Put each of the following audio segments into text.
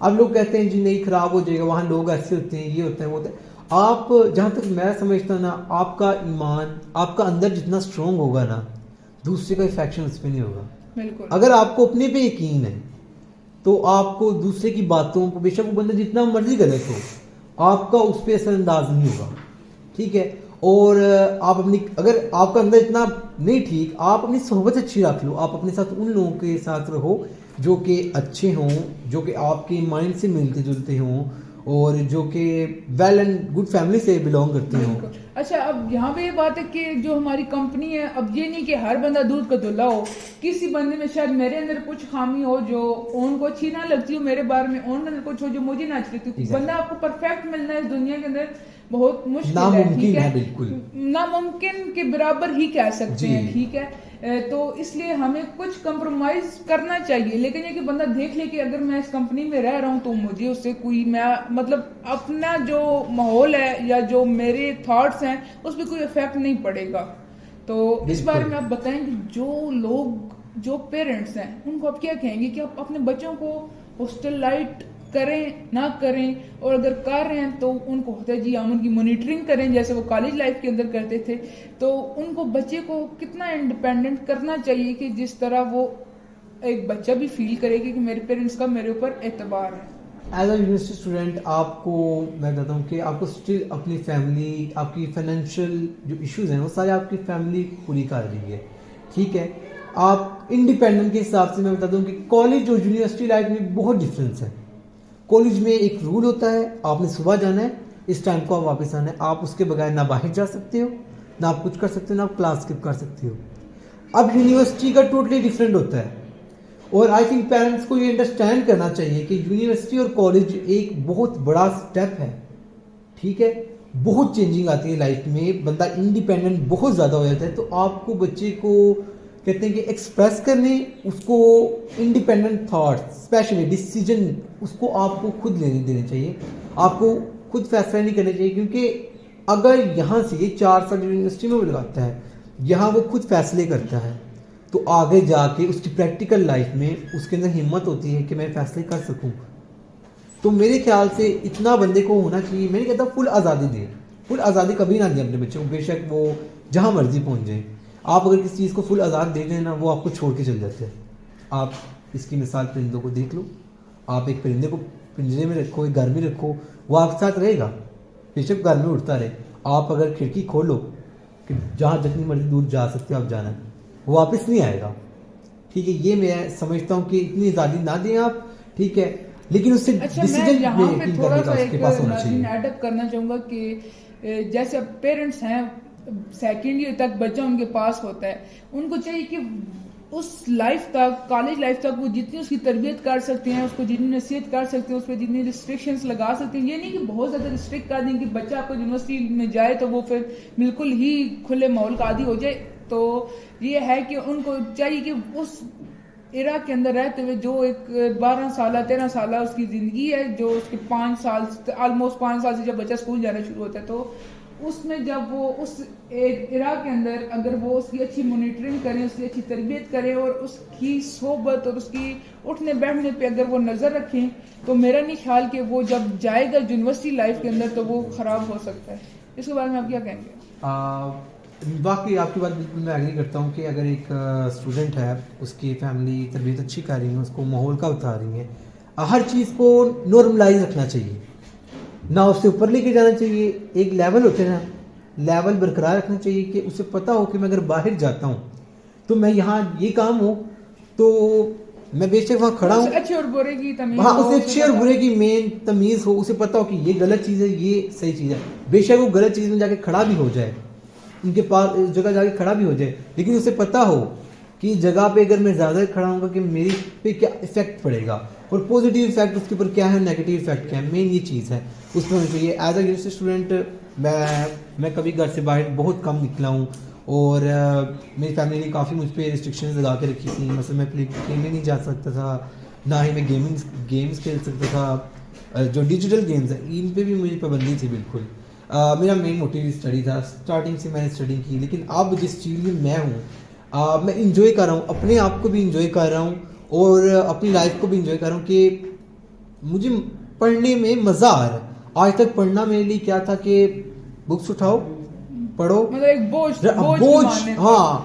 اب لوگ کہتے ہیں جی نہیں خراب ہو جائے گا, وہاں لوگ ایسے ہوتے ہیں, یہ ہوتا ہے, وہ ہوتا ہے. آپ جہاں تک میں سمجھتا ہوں نا, آپ کا ایمان آپ کا اندر جتنا اسٹرانگ ہوگا نا, دوسرے کا افیکشن اس پہ نہیں ہوگا. بالکل. اگر آپ کو اپنے پہ یقین ہے تو آپ کو دوسرے کی باتوں کو, بے شک وہ بندہ جتنا مرضی غلط ہو, آپ کا اس پہ اثر انداز نہیں ہوگا. ٹھیک ہے. اور آپ اپنی, اگر آپ کا اندر اتنا نہیں ٹھیک, آپ اپنی صحبت اچھی رکھ لو, آپ اپنے ساتھ ان لوگوں کے ساتھ رہو جو کہ اچھے ہوں, جو کہ آپ کے مائنڈ سے ملتے جلتے ہوں, اور جو کہ ویل اینڈ گڈ فیملی سے بلانگ کرتے ہوں. اچھا, اب یہاں پہ یہ بات ہے کہ جو ہماری کمپنی ہے, اب یہ نہیں کہ ہر بندہ دودھ کا دھلا ہو. کسی بندے میں شاید میرے اندر کچھ خامی ہو جو ان کو اچھی نہ لگتی ہو, میرے بارے میں ان اندر کچھ ہو جو مجھے نہ اچھی لگتی. بندہ آپ کو پرفیکٹ ملنا ہے اس دنیا کے اندر بہت مشکل ہے. ٹھیک ہے, بالکل ناممکن کے برابر ہی کہہ سکتے ہیں. ٹھیک ہے, تو اس لیے ہمیں کچھ کمپرومائز کرنا چاہیے, لیکن یہ کہ بندہ دیکھ لے کہ اگر میں اس کمپنی میں رہ رہا ہوں تو مجھے اس سے کوئی, میں مطلب اپنا جو ماحول ہے یا جو میرے تھاٹس ہیں اس پہ کوئی افیکٹ نہیں پڑے گا. تو اس بارے میں آپ بتائیں کہ جو لوگ, جو پیرنٹس ہیں, ان کو آپ کیا کہیں گے کہ آپ اپنے بچوں کو ہاسٹل لائٹ کریں نہ کریں, اور اگر کر رہے ہیں تو ان کو ہوتا ہے جی ہم ان کی مانیٹرنگ کریں جیسے وہ کالج لائف کے اندر کرتے تھے. تو ان کو بچے کو کتنا انڈیپینڈنٹ کرنا چاہیے کہ جس طرح وہ ایک بچہ بھی فیل کرے گی کہ میرے پیرنٹس کا میرے اوپر اعتبار ہے. ایز اے یونیورسٹی اسٹوڈنٹ آپ کو میں کہتا ہوں کہ آپ کو اسٹل اپنی فیملی, آپ کی فائنینشیل جو ایشوز ہیں وہ سارے آپ کی فیملی پوری کر رہی ہے. ٹھیک ہے, آپ انڈیپینڈنٹ کے حساب سے میں بتاتا ہوں کہ کالج اور یونیورسٹی لائف میں بہت ڈفرینس ہے. کالج میں ایک رول ہوتا ہے, آپ نے صبح جانا ہے, اس ٹائم کو آپ واپس آنا ہے, آپ اس کے بغیر نہ باہر جا سکتے ہو, نہ آپ کچھ کر سکتے ہو, نہ آپ کلاس اسکپ کر سکتے ہو. اب یونیورسٹی کا ٹوٹلی ڈفرینٹ ہوتا ہے, اور آئی تھنک پیرنٹس کو یہ انڈرسٹینڈ کرنا چاہیے کہ یونیورسٹی اور کالج ایک بہت بڑا اسٹیپ ہے. ٹھیک ہے, بہت چینجنگ آتی ہے لائف میں, بندہ انڈیپینڈنٹ بہت زیادہ ہو جاتا ہے. تو آپ کو بچے کو کہتے ہیں کہ ایکسپریس کرنے, اس کو انڈیپینڈنٹ تھاٹس, اسپیشلی ڈیسیجن, اس کو آپ کو خود لینے دینے چاہیے. آپ کو خود فیصلہ نہیں کرنا چاہیے, کیونکہ اگر یہاں سے یہ 4 سال یونیورسٹی میں وہ لگاتا ہے, یہاں وہ خود فیصلے کرتا ہے, تو آگے جا کے اس کی پریکٹیکل لائف میں اس کے اندر ہمت ہوتی ہے کہ میں فیصلے کر سکوں. تو میرے خیال سے اتنا بندے کو ہونا چاہیے. میں نہیں کہتا فل آزادی دیں, فل آزادی کبھی نہ دیں اپنے بچوں کو, بے شک وہ جہاں مرضی پہنچ جائیں. آپ اگر کسی چیز کو فل آزاد دے دیں نا, وہ آپ کو چھوڑ کے چل جاتے ہیں. آپ اس کی مثال پرندوں کو دیکھ لو, آپ ایک پرندے کو پنجرے میں رکھو, ایک گھر میں رکھو, وہ آپ کے ساتھ رہے گا, بے شک گھر میں اڑتا رہے. آپ اگر کھڑکی کھولو کہ جہاں جتنی مرضی دور جا سکتے ہو آپ جانا, وہ واپس نہیں آئے گا. ٹھیک ہے, یہ میں سمجھتا ہوں کہ اتنی آزادی نہ دیں آپ. ٹھیک ہے, لیکن اس سے ڈیسیجن کرنے کا اس کے پاس ہونا چاہیے. ایڈ اپ کرنا چاہوں گا کہ جیسے پیرنٹس ہیں, سیکنڈ ایئر تک بچہ ان کے پاس ہوتا ہے, ان کو چاہیے کہ اس لائف تک, کالج لائف تک وہ جتنی اس کی تربیت کر سکتے ہیں, اس کو جتنی نصیحت کر سکتے ہیں, اس پہ جتنی ریسٹرکشنس لگا سکتے ہیں. یہ نہیں کہ بہت زیادہ ریسٹرکٹ کر دیں کہ بچہ آپ کو یونیورسٹی میں جائے تو وہ پھر بالکل ہی کھلے ماحول کا عادی ہو جائے. تو یہ ہے کہ ان کو چاہیے کہ اس ایرا کے اندر رہتے ہوئے جو ایک 12 سالہ 13 سالہ اس کی زندگی ہے, جو اس کے 5 سال آلموسٹ 5 سال سے جب بچہ اسکول جانا شروع ہوتا ہے, تو اس میں جب وہ اس ایرا کے اندر اگر وہ اس کی اچھی مانیٹرنگ کریں, اس کی اچھی تربیت کریں, اور اس کی صحبت اور اس کی اٹھنے بیٹھنے پہ اگر وہ نظر رکھیں, تو میرا نہیں خیال کہ وہ جب جائے گا یونیورسٹی لائف کے اندر تو وہ خراب ہو سکتا ہے. اس کے بارے میں آپ کیا کہیں گے؟ باقی آپ کی بات بالکل میں ایگری کرتا ہوں کہ اگر ایک اسٹوڈنٹ ہے, اس کی فیملی تربیت اچھی کر رہی ہے, اس کو ماحول کا بتا رہی ہے, ہر چیز کو نارملائز رکھنا چاہیے, نہ اس سے اوپر لے کے جانا چاہیے. ایک لیول ہوتے ہیں نا, لیول برقرار رکھنا چاہیے کہ اسے پتہ ہو کہ میں اگر باہر جاتا ہوں تو میں یہاں یہ کام ہوں تو میں بے شک وہاں کھڑا ہوں, اچھے اور برے کی تمیز, ہاں اسے اچھے اور برے کی مین تمیز ہو, اسے پتہ ہو کہ یہ غلط چیز ہے, یہ صحیح چیز ہے. بے شک وہ غلط چیز میں جا کے کھڑا بھی ہو جائے, ان کے پاس جگہ جا کے کھڑا بھی ہو جائے, لیکن اسے پتہ ہو کہ جگہ پہ اگر میں زیادہ کھڑا ہوں گا کہ میری پہ کیا افیکٹ پڑے گا, اور پازیٹیو افیکٹ اس کے اوپر کیا ہے, نیگیٹیو افیکٹ کیا ہے. مین یہ چیز ہے, اس میں ہونا چاہیے. ایز اے یونیورسٹی اسٹوڈنٹ میں کبھی گھر سے باہر بہت کم نکلا ہوں, اور میری فیملی نے کافی مجھ پہ ریسٹرکشنز لگا کے رکھی تھیں. مثلا میں کھیلنے نہیں جا سکتا تھا, نہ ہی میں گیمز کھیل سکتا تھا. جو ڈیجیٹل گیمز ہیں ان پہ بھی مجھے پابندی تھی بالکل. میرا مین موٹیو اسٹڈی تھا, اسٹارٹنگ سے میں نے اسٹڈی کی. لیکن اب جس چیز میں ہوں میں انجوائے کر رہا ہوں, اپنے آپ کو بھی انجوائے کر رہا ہوں, اور اپنی لائف کو بھی انجوائے کر رہا ہوں کہ مجھے پڑھنے میں مزہ آ رہا ہے. آج تک پڑھنا میرے لیے کیا تھا کہ بکس اٹھاؤ پڑھو, مطلب ایک بوجھ ہاں,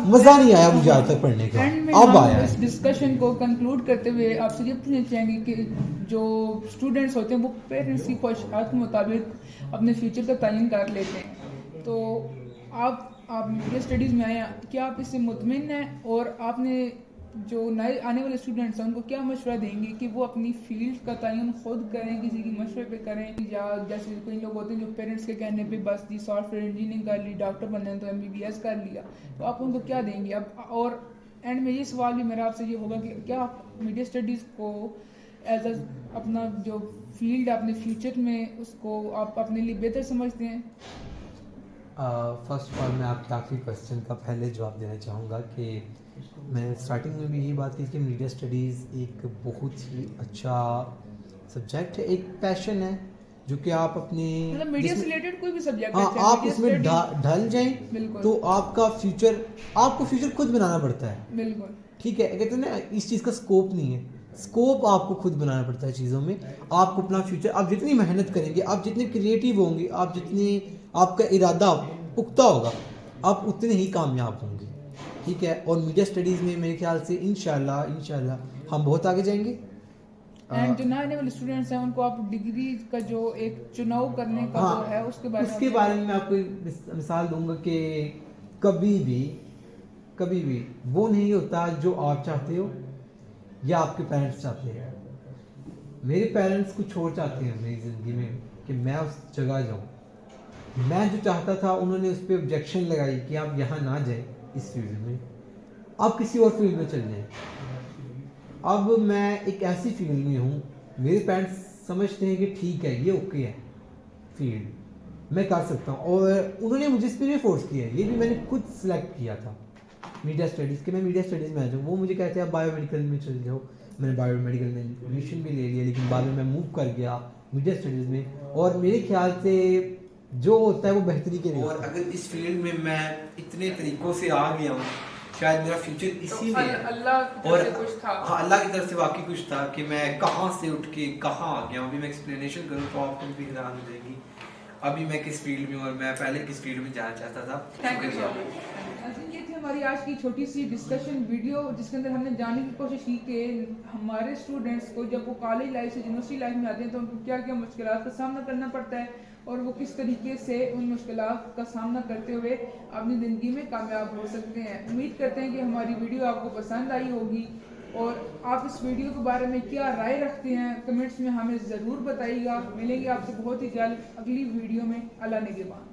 مزہ نہیں آیا مجھے آج تک پڑھنے کا. اب آیا ہے. اس ڈسکشن کو کنکلوڈ کرتے ہوئے آپ سے یہ پوچھنا چاہیں گے کہ جو اسٹوڈنٹس ہوتے ہیں وہ پیرنٹس کی خواہشات کے مطابق اپنے فیوچر کا تعین کر لیتے ہیں, تو آپ میڈیا اسٹڈیز میں آئے ہیں, کیا آپ اس سے مطمئن ہیں, اور آپ نے جو نئے آنے والے اسٹوڈنٹس ہیں ان کو کیا مشورہ دیں گے کہ وہ اپنی فیلڈ کا تعین خود کریں, کسی کی مشورے پہ کریں, یا جیسے کوئی لوگ ہوتے ہیں جو پیرنٹس کے کہنے پہ بس جی سافٹ ویئر انجینئرنگ کر لی, ڈاکٹر بننا ہے تو MBBS کر لیا, تو آپ ان کو کیا دیں گے؟ اب اور اینڈ میں یہ سوال بھی میرا آپ سے یہ ہوگا کہ کیا آپ میڈیا اسٹڈیز کو ایز اے اپنا جو فیلڈ اپنے فیوچر میں اس کو آپ اپنے لیے بہتر سمجھتے ہیں؟ فرسٹ آف آل میں آپ کے آخری کویشچن کا پہلے جواب دینا چاہوں گا کہ میں نے اسٹارٹنگ میں بھی یہی بات کی کہ میڈیا اسٹڈیز ایک بہت ہی اچھا سبجیکٹ ہے, ایک پیشن ہے جو کہ آپ اپنے میڈیا سے ریلیٹڈ کوئی بھی سبجیکٹ آپ اس میں ڈھل جائیں تو آپ کا فیوچر, آپ کو فیوچر خود بنانا پڑتا ہے. بالکل ٹھیک ہے, کہتے ہیں نا اس چیز کا اسکوپ نہیں ہے, اسکوپ آپ کو خود بنانا پڑتا ہے چیزوں میں. آپ کو اپنا فیوچر, آپ جتنی محنت کریں گے, آپ جتنے کریٹیو ہوں گے, آپ جتنی آپ کا ارادہ پختہ ہوگا, آپ اتنے ہی کامیاب ہوں گے. ٹھیک ہے, اور میڈیا اسٹڈیز میں میرے خیال سے انشاءاللہ ہم بہت آگے جائیں گے. اینڈ جو نئے والے اسٹوڈنٹس ہیں ان کو آپ ڈگری کا جو ایک چناؤ کرنے کا جو ہے اس کے بارے میں آپ کو مثال دوں گا کہ کبھی بھی وہ نہیں ہوتا جو آپ چاہتے ہو یا آپ کے پیرنٹس چاہتے ہیں. میرے پیرنٹس کچھ اور چاہتے ہیں میری زندگی میں کہ میں اس جگہ جاؤں. میں جو چاہتا تھا انہوں نے اس پہ آبجیکشن لگائی کہ آپ یہاں نہ جائیں اس فیلڈ میں, آپ کسی اور فیلڈ میں چل جائیں. اب میں ایک ایسی فیلڈ میں ہوں, میرے پیرنٹس سمجھتے ہیں کہ ٹھیک ہے یہ اوکے ہے فیلڈ, میں کر سکتا ہوں, اور انہوں نے مجھے اس پہ فورس کیا ہے. یہ بھی میں نے خود سلیکٹ کیا تھا میڈیا اسٹڈیز کہ میں میڈیا اسٹڈیز میں آ جاؤں. وہ مجھے کہتے ہیں آپ بایو میڈیکل میں چل جاؤ. میں نے بایو میڈیکل میں ایڈمیشن بھی لے لیا, لیکن بعد میں موو کر گیا میڈیا اسٹڈیز میں. اور میرے خیال سے جو ہوتا ہے وہ بہتری کے لیے, اور اگر اس فیلڈ میں میں اتنے طریقوں سے آ گیا ہوں, شاید میرا فیوچر اسی میں ہے. اور ہاں, اللہ کی طرف سے واقعی کچھ تھا کہ میں کہاں سے اٹھ کے کہاں آ گیا ہوں. ابھی میں ایکسپلینیشن کروں تو آپ کو بھی حیران ہو جائے گی ابھی میں کس فیلڈ میں, اور میں پہلے کس فیلڈ میں جانا چاہتا تھا. یہ تھی ہماری آج کی چھوٹی سی ڈسکشن ویڈیو, جس کے اندر ہم نے جاننے کی کوشش کی کہ ہمارے اسٹوڈنٹس کو جب وہ کالج لائف سے یونیورسٹی لائف میں آتے ہیں تو ان کو کیا کیا مشکلات کا سامنا کرنا پڑتا ہے, اور وہ کس طریقے سے ان مشکلات کا سامنا کرتے ہوئے اپنی زندگی میں کامیاب ہو سکتے ہیں. امید کرتے ہیں کہ ہماری ویڈیو آپ کو پسند آئی ہوگی, اور آپ اس ویڈیو کے بارے میں کیا رائے رکھتے ہیں کمنٹس میں ہمیں ضرور بتائیے گا. ملیں گے آپ سے بہت ہی جلد اگلی ویڈیو میں. اللہ نگہبان.